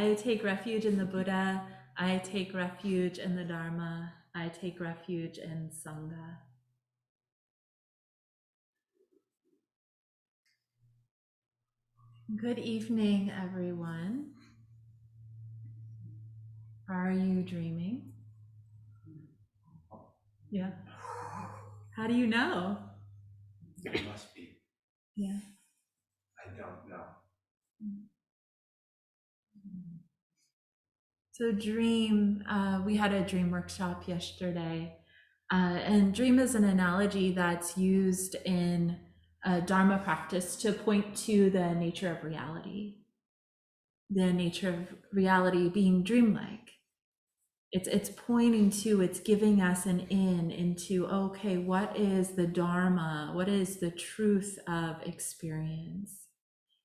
I take refuge in the Buddha. I take refuge in the Dharma. I take refuge in Sangha. Good evening, everyone. Are you dreaming? Yeah. How do you know? It must be. Yeah. I don't know. So dream, we had a dream workshop yesterday. And dream is an analogy that's used in Dharma practice to point to the nature of reality. The nature of reality being dreamlike. It's pointing to, it's giving us an in into, okay, what is the Dharma? What is the truth of experience?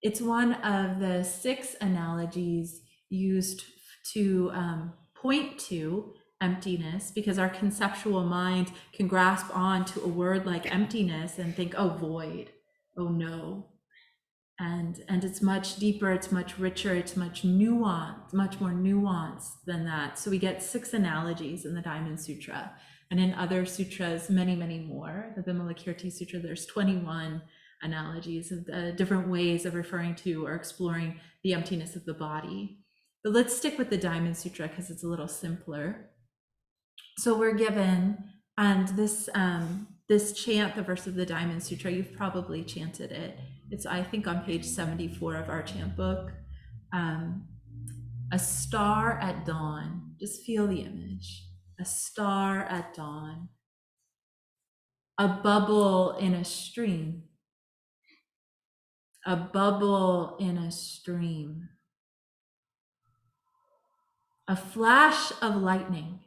It's one of the 6 analogies used to point to emptiness, because our conceptual mind can grasp on to a word like emptiness and think, oh, void, oh no. And it's much deeper, it's much richer, it's much nuanced, much more nuanced than that. So we get 6 analogies in the Diamond Sutra, and in other sutras, many, many more. The Vimalakirti Sutra, there's 21 analogies of different ways of referring to or exploring the emptiness of the body. But let's stick with the Diamond Sutra because it's a little simpler. So we're given, and this chant, the verse of the Diamond Sutra, you've probably chanted it. It's, I think, on page 74 of our chant book. A star at dawn. Just feel the image. A star at dawn. A bubble in a stream. A bubble in a stream. A flash of lightning.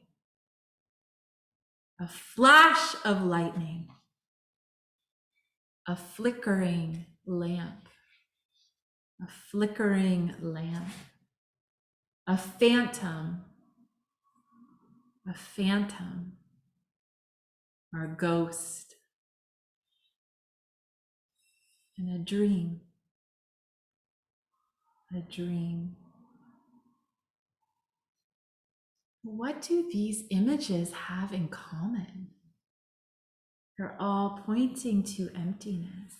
A flash of lightning. A flickering lamp. A flickering lamp. A phantom. A phantom. Or a ghost. And a dream. A dream. What do these images have in common? They're all pointing to emptiness.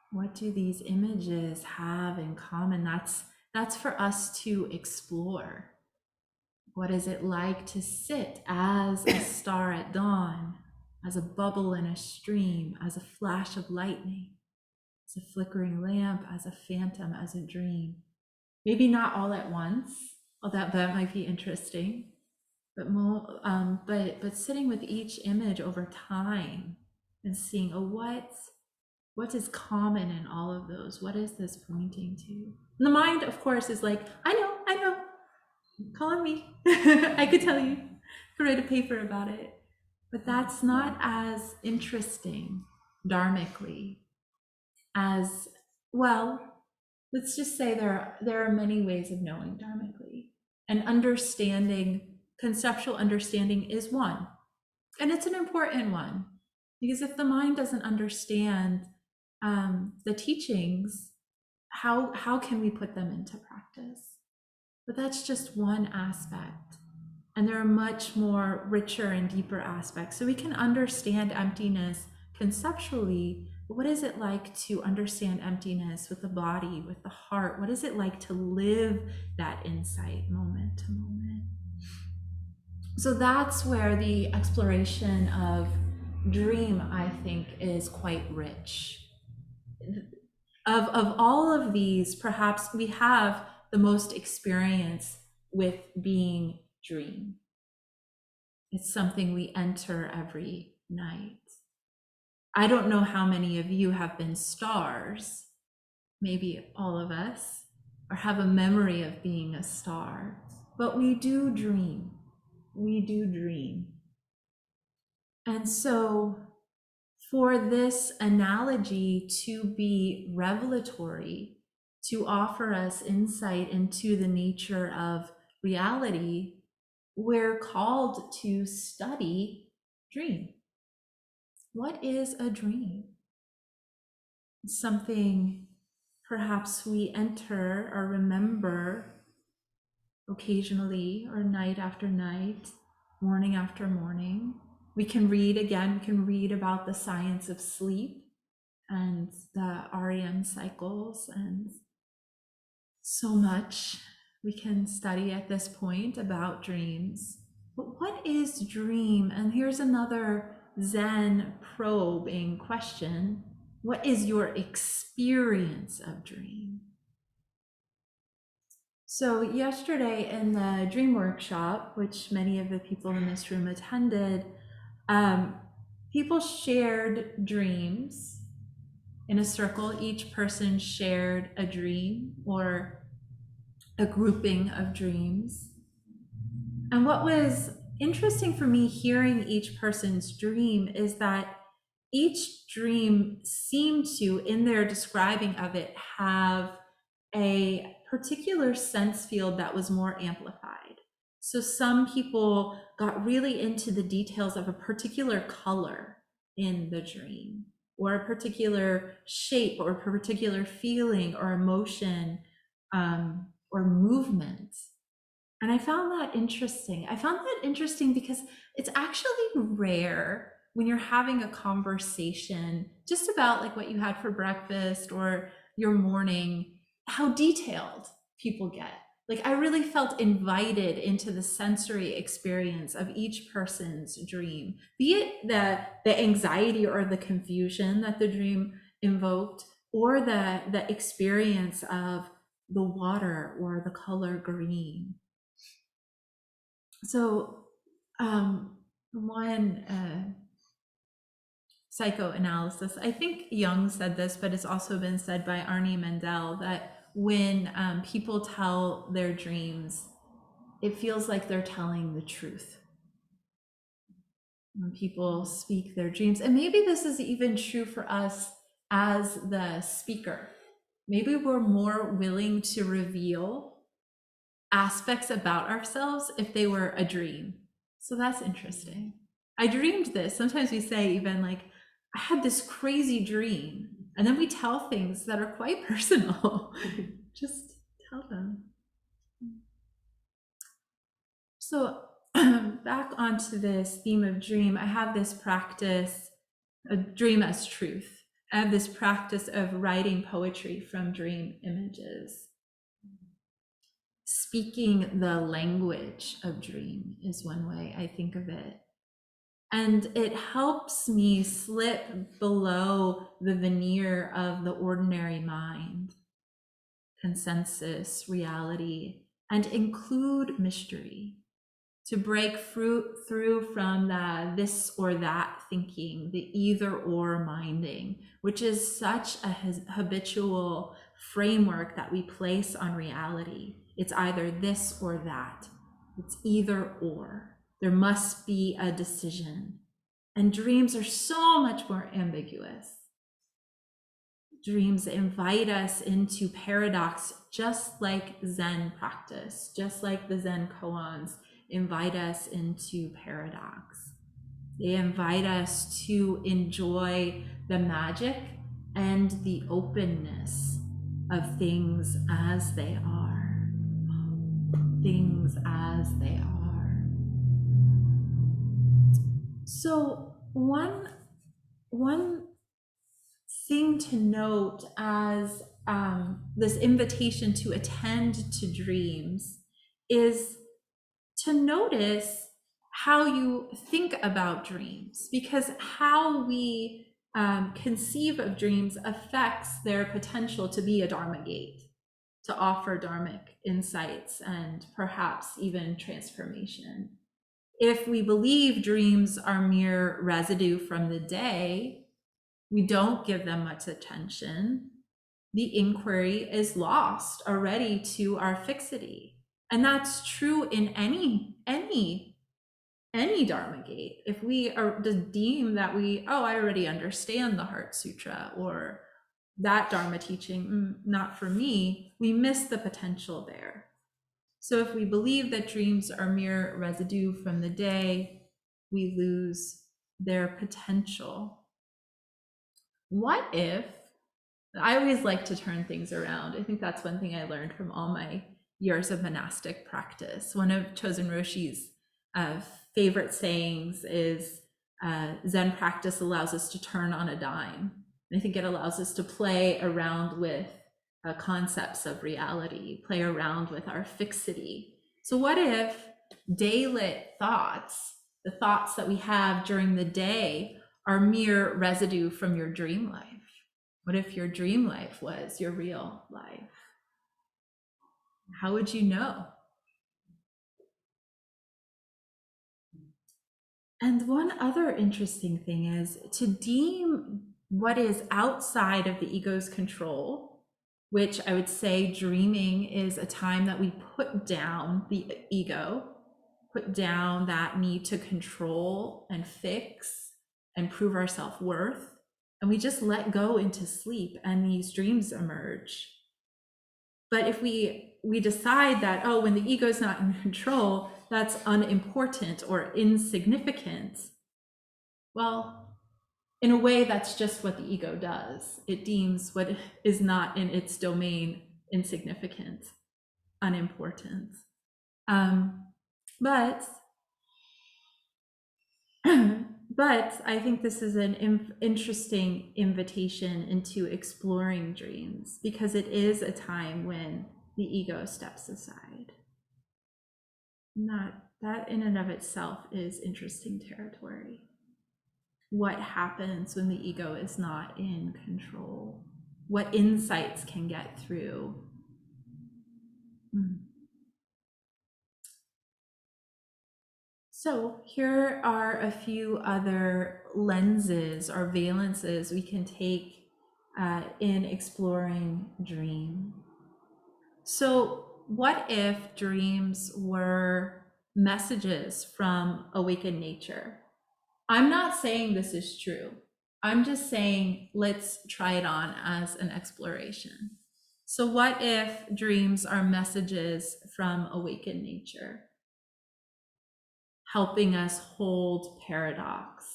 What do these images have in common? That's for us to explore. What is it like to sit as a star at dawn, as a bubble in a stream, as a flash of lightning, as a flickering lamp, as a phantom, as a dream? Maybe not all at once, although that might be interesting. But but sitting with each image over time and seeing, oh, what is common in all of those? What is this pointing to? And the mind, of course, is like, I know, call on me. I could tell you, could write a paper about it. But that's not as interesting dharmically as, well, let's just say there are many ways of knowing dharmically. And understanding, conceptual understanding is one. And it's an important one. Because if the mind doesn't understand the teachings, how can we put them into practice? But that's just one aspect. And there are much more richer and deeper aspects. So we can understand emptiness conceptually, but what is it like to understand emptiness with the body, with the heart? What is it like to live that insight moment to moment? So that's where the exploration of dream, I think, is quite rich. Of all of these, perhaps we have the most experience with being dream. It's something we enter every night. I don't know how many of you have been stars, maybe all of us, or have a memory of being a star, but we do dream. We do dream. And so for this analogy to be revelatory, to offer us insight into the nature of reality, we're called to study dream. What is a dream? Something perhaps we enter or remember occasionally, or night after night, morning after morning. We can read again, we can read about the science of sleep and the REM cycles, and so much we can study at this point about dreams. But what is dream? And here's another Zen probing question. What is your experience of dream? So yesterday in the dream workshop, which many of the people in this room attended, people shared dreams in a circle. Each person shared a dream or a grouping of dreams. And what was interesting for me hearing each person's dream is that each dream seemed to, in their describing of it, have a particular sense field that was more amplified. So some people got really into the details of a particular color in the dream, or a particular shape, or a particular feeling, or emotion, or movement. And I found that interesting. I found that interesting because it's actually rare when you're having a conversation just about like what you had for breakfast or your morning, how detailed people get. Like I really felt invited into the sensory experience of each person's dream, be it the anxiety or the confusion that the dream invoked, or the experience of the water or the color green. So one psychoanalysis, I think Jung said this, but it's also been said by Arnie Mendel, that when people tell their dreams, it feels like they're telling the truth. When people speak their dreams, and maybe this is even true for us as the speaker, maybe we're more willing to reveal aspects about ourselves if they were a dream. So that's interesting. I dreamed this. Sometimes we say even like, I had this crazy dream. And then we tell things that are quite personal. Just tell them. So back onto this theme of dream, I have this practice, a dream as truth. I have this practice of writing poetry from dream images. Speaking the language of dream is one way I think of it. And it helps me slip below the veneer of the ordinary mind, consensus, reality, and include mystery, to break through from the this or that thinking, the either or minding, which is such a habitual framework that we place on reality. It's either this or that. It's either or. There must be a decision. And dreams are so much more ambiguous. Dreams invite us into paradox, just like Zen practice, just like the Zen koans invite us into paradox. They invite us to enjoy the magic and the openness of things as they are. Things as they are. So one thing to note as this invitation to attend to dreams is to notice how you think about dreams, because how we conceive of dreams affects their potential to be a Dharma gate, to offer Dharmic insights and perhaps even transformation. If we believe dreams are mere residue from the day, we don't give them much attention, the inquiry is lost already to our fixity. And that's true in any Dharma gate. If we are just deem that I already understand the Heart Sutra, or that Dharma teaching, not for me, we miss the potential there. So if we believe that dreams are mere residue from the day, we lose their potential. What if I always like to turn things around. I think that's one thing I learned from all my years of monastic practice. One of Chosen Roshi's uh, favorite sayings is Zen practice allows us to turn on a dime. And I think it allows us to play around with concepts of reality, play around with our fixity. So, what if daylit thoughts, the thoughts that we have during the day, are mere residue from your dream life? What if your dream life was your real life? How would you know? And one other interesting thing is to deem what is outside of the ego's control, which I would say dreaming is a time that we put down the ego, put down that need to control and fix and prove our self-worth. And we just let go into sleep and these dreams emerge. But if we decide that, oh, when the ego is not in control, that's unimportant or insignificant, well, in a way, that's just what the ego does. It deems what is not in its domain insignificant, unimportant. But but I think this is an interesting invitation into exploring dreams, because it is a time when the ego steps aside. Not that in and of itself is interesting territory. What happens when the ego is not in control? What insights can get through? So here are a few other lenses or valences we can take in exploring dream. So what if dreams were messages from awakened nature? I'm not saying this is true. I'm just saying let's try it on as an exploration. So what if dreams are messages from awakened nature, helping us hold paradox,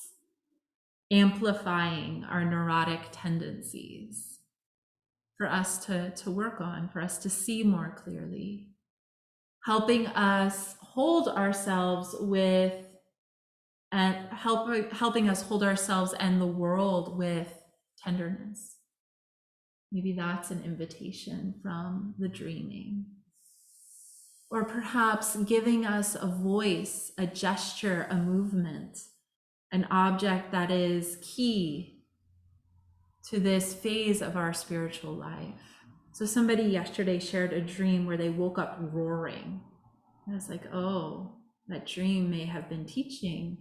amplifying our neurotic tendencies for us to work on, for us to see more clearly, helping us hold ourselves with, and helping us hold ourselves and the world with tenderness. Maybe that's an invitation from the dreaming. Or perhaps giving us a voice, a gesture, a movement, an object that is key to this phase of our spiritual life. So somebody yesterday shared a dream where they woke up roaring. I was like, oh, that dream may have been teaching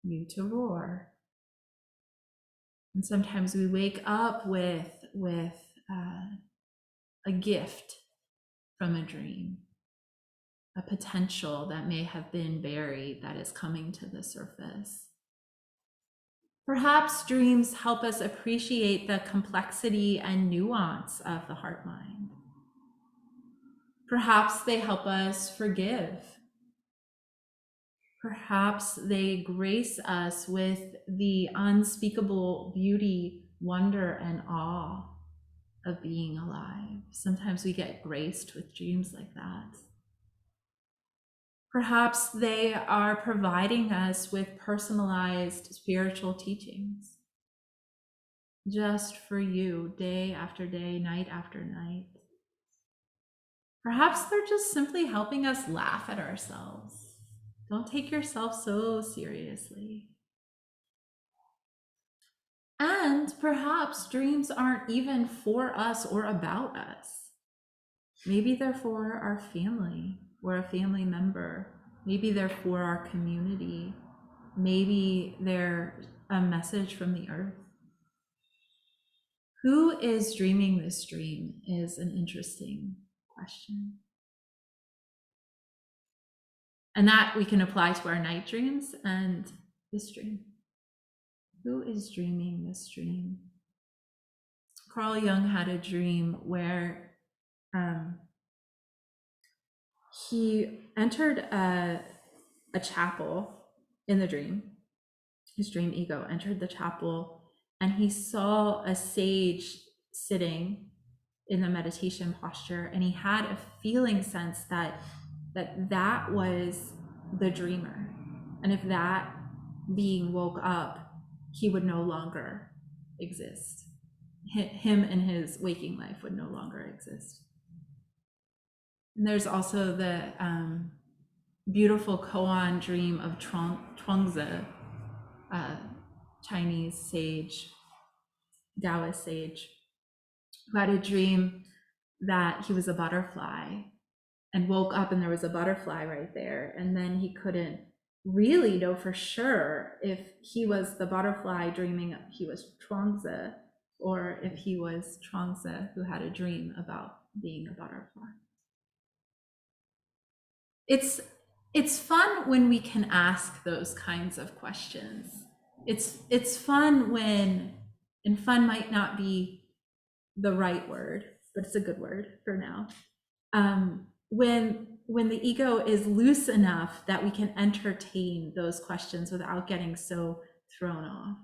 you to roar. And sometimes we wake up with a gift from a dream, a potential that may have been buried that is coming to the surface. Perhaps dreams help us appreciate the complexity and nuance of the heart mind. Perhaps they help us forgive. Perhaps they grace us with the unspeakable beauty, wonder, and awe of being alive. Sometimes we get graced with dreams like that. Perhaps they are providing us with personalized spiritual teachings just for you, day after day, night after night. Perhaps they're just simply helping us laugh at ourselves. Don't take yourself so seriously. And perhaps dreams aren't even for us or about us. Maybe they're for our family or a family member. Maybe they're for our community. Maybe they're a message from the earth. Who is dreaming this dream is an interesting question. And that we can apply to our night dreams and this dream. Who is dreaming this dream? Carl Jung had a dream where he entered a chapel in the dream. His dream ego entered the chapel and he saw a sage sitting in the meditation posture, and he had a feeling sense that that was the dreamer, and if that being woke up, he would no longer exist. Him and his waking life would no longer exist. And there's also the beautiful koan dream of Chuangzi, Chinese sage, Taoist sage, who had a dream that he was a butterfly and woke up and there was a butterfly right there. And then he couldn't really know for sure if he was the butterfly dreaming he was Chuangzi, or if he was Chuangzi who had a dream about being a butterfly. It's fun when we can ask those kinds of questions. It's fun when, and fun might not be the right word, but it's a good word for now. When the ego is loose enough that we can entertain those questions without getting so thrown off.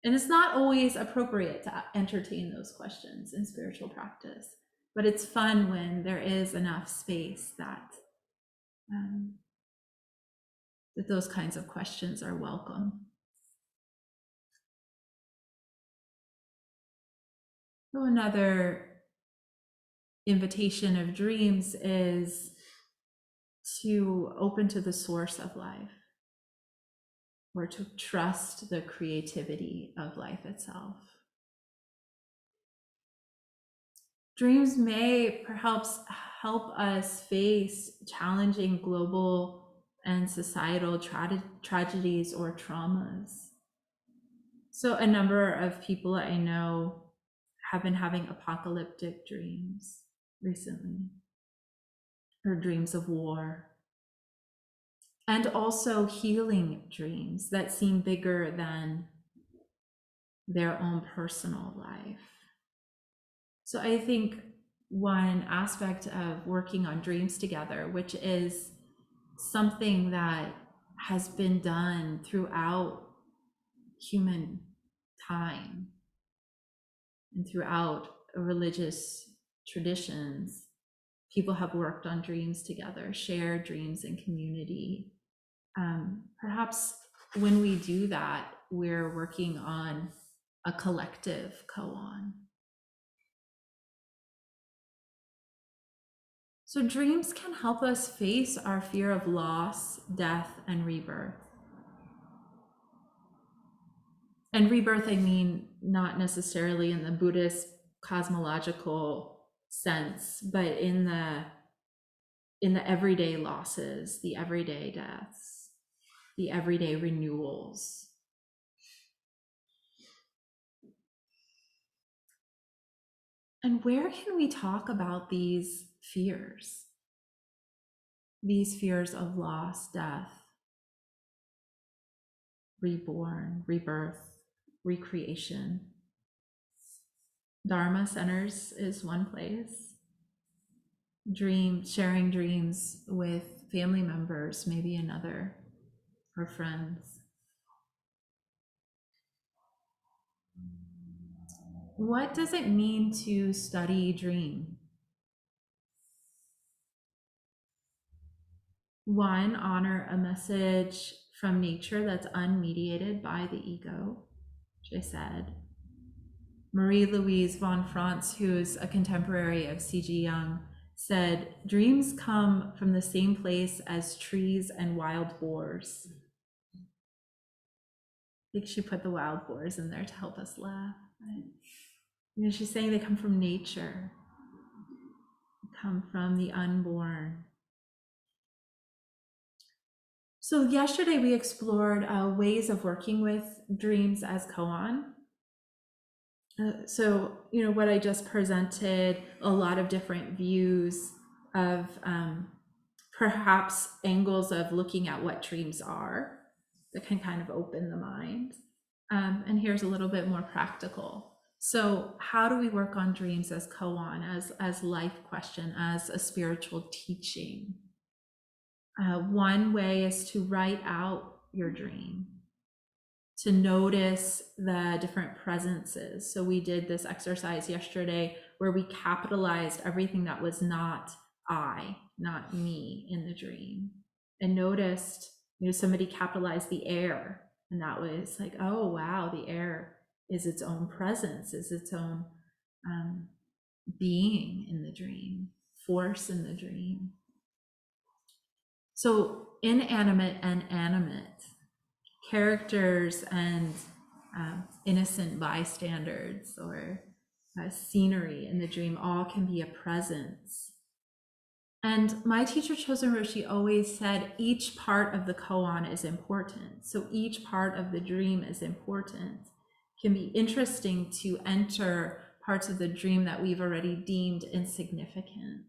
And it's not always appropriate to entertain those questions in spiritual practice, but it's fun when there is enough space that that those kinds of questions are welcome. So another invitation of dreams is to open to the source of life, or to trust the creativity of life itself. Dreams may perhaps help us face challenging global and societal tragedies or traumas. So a number of people I know have been having apocalyptic dreams recently, or dreams of war, and also healing dreams that seem bigger than their own personal life. So I think one aspect of working on dreams together, which is something that has been done throughout human time and throughout religious traditions, people have worked on dreams together, shared dreams in community. Perhaps when we do that, we're working on a collective koan. So dreams can help us face our fear of loss, death, and rebirth. And rebirth, I mean, not necessarily in the Buddhist cosmological sense, but in the everyday losses, the everyday deaths, the everyday renewals. And where can we talk about these fears? These fears of loss, death, reborn, rebirth, recreation. Dharma centers is one place. Sharing dreams with family members, maybe another, or friends. What does it mean to study dream? One, honor a message from nature that's unmediated by the ego, which I said. Marie-Louise von Franz, who's a contemporary of C.G. Jung, said, dreams come from the same place as trees and wild boars. I think she put the wild boars in there to help us laugh. Right? You know, she's saying they come from nature, they come from the unborn. So yesterday we explored ways of working with dreams as koan. So, you know, what I just presented, a lot of different views of perhaps angles of looking at what dreams are that can kind of open the mind. And here's a little bit more practical. So how do we work on dreams as koan, as life question, as a spiritual teaching? One way is to write out your dream. to notice the different presences. So we did this exercise yesterday where we capitalized everything that was not I, not me in the dream, and noticed, somebody capitalized the air, and that was like, oh wow, the air is its own presence, is its own being in the dream, force in the dream. So inanimate and animate, characters and innocent bystanders or scenery in the dream all can be a presence. And my teacher Chosen Roshi always said each part of the koan is important. So each part of the dream is important. It can be interesting to enter parts of the dream that we've already deemed insignificant.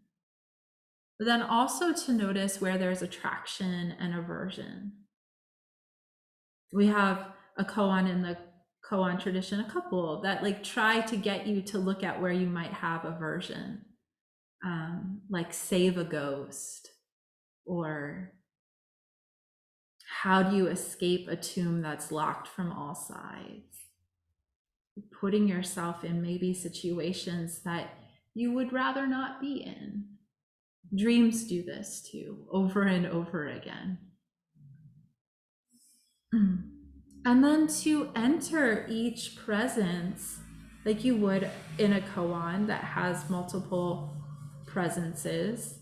But then also to notice where there's attraction and aversion. We have a koan in the koan tradition, a couple that like try to get you to look at where you might have aversion, like save a ghost, or how do you escape a tomb that's locked from all sides? Putting yourself in maybe situations that you would rather not be in. Dreams do this too, over and over again. And then to enter each presence like you would in a koan that has multiple presences,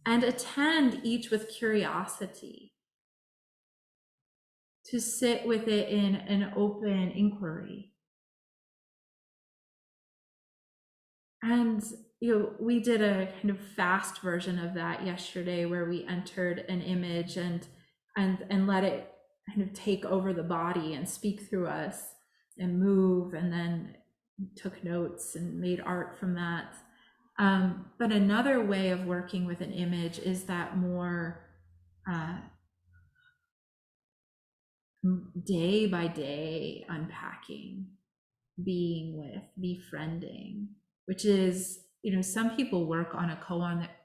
and attend each with curiosity, to sit with it in an open inquiry. And we did a kind of fast version of that yesterday, where we entered an image and let it kind of take over the body and speak through us and move, and then took notes and made art from that. But another way of working with an image is that more day by day unpacking, being with, befriending, which is, some people work on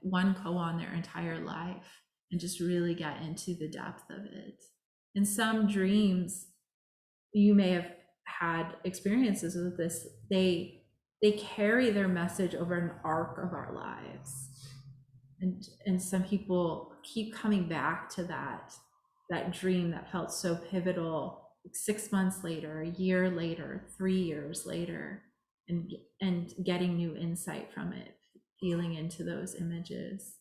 one koan their entire life and just really get into the depth of it. In some dreams, you may have had experiences with this, they carry their message over an arc of our lives. And some people keep coming back to that dream that felt so pivotal 6 months later, a year later, 3 years later, and getting new insight from it, feeling into those images.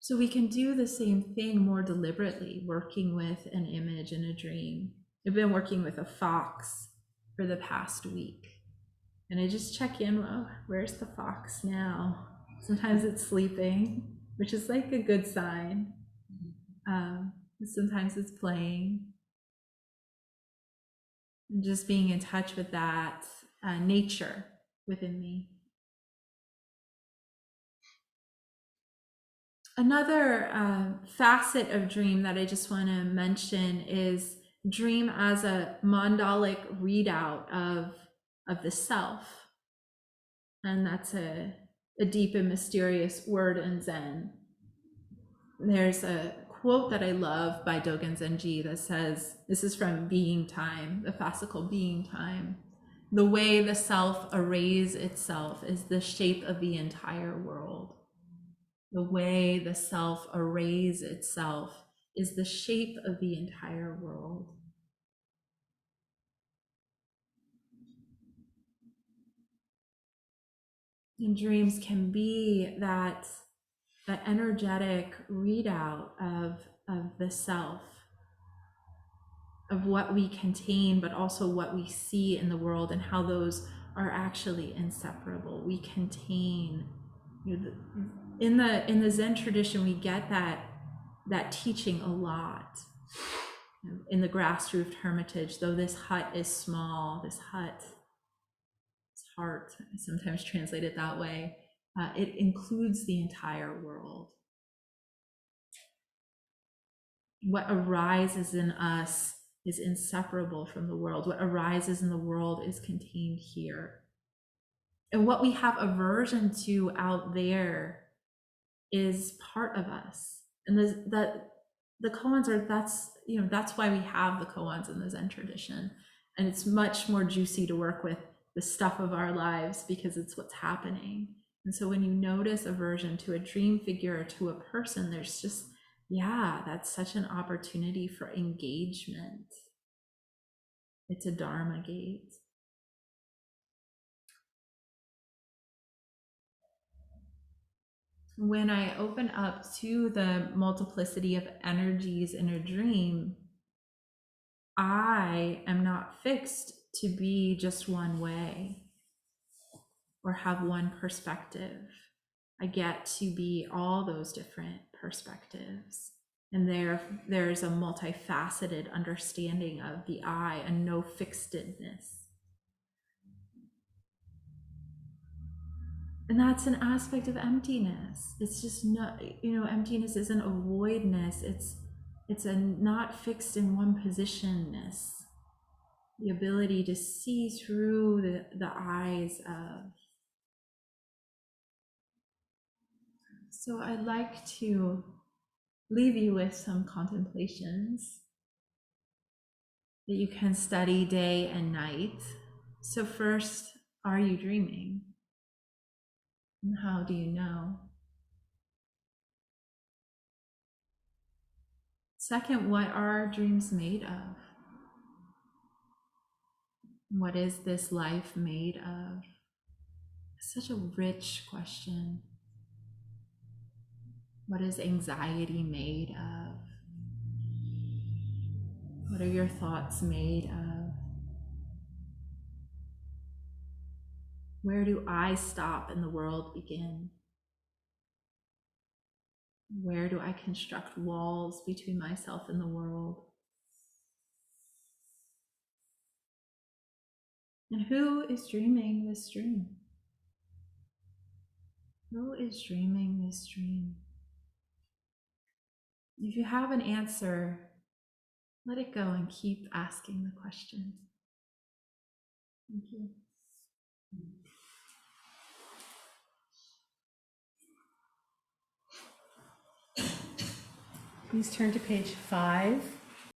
So we can do the same thing more deliberately, working with an image in a dream. I've been working with a fox for the past week, and I just check in, well, where's the fox now? Sometimes it's sleeping, which is like a good sign. Sometimes it's playing. And just being in touch with that nature within me. Another facet of dream that I just want to mention is dream as a mandalic readout of the self. And that's a deep and mysterious word in Zen. There's a quote that I love by Dogen Zenji that says, this is from Being Time, the classical Being Time. The way the self arrays itself is the shape of the entire world. The way the self arrays itself is the shape of the entire world. And dreams can be that energetic readout of the self, of what we contain, but also what we see in the world, and how those are actually inseparable. We contain, in the Zen tradition, we get that teaching a lot. In the grass-roofed hermitage, though this hut is small, this heart, sometimes translated that way, it includes the entire world. What arises in us is inseparable from the world. What arises in the world is contained here. And what we have aversion to out there is part of us. And the koans are, that's why we have the koans in the Zen tradition. And it's much more juicy to work with the stuff of our lives because it's what's happening. And so when you notice aversion to a dream figure or to a person, there's just, yeah, that's such an opportunity for engagement. It's a Dharma gate. When I open up to the multiplicity of energies in a dream, I am not fixed to be just one way or have one perspective. I get to be all those different perspectives. And there's a multifaceted understanding of the I and no fixedness. And that's an aspect of emptiness. It's just not, emptiness isn't a voidness. It's a not fixed in one positionness. The ability to see through the eyes of. So I'd like to leave you with some contemplations that you can study day and night. So first, are you dreaming? And how do you know? Second, what are dreams made of? What is this life made of? Such a rich question. What is anxiety made of? What are your thoughts made of? Where do I stop and the world begin? Where do I construct walls between myself and the world? And who is dreaming this dream? Who is dreaming this dream? If you have an answer, let it go and keep asking the question. Thank you. Please turn to page 5.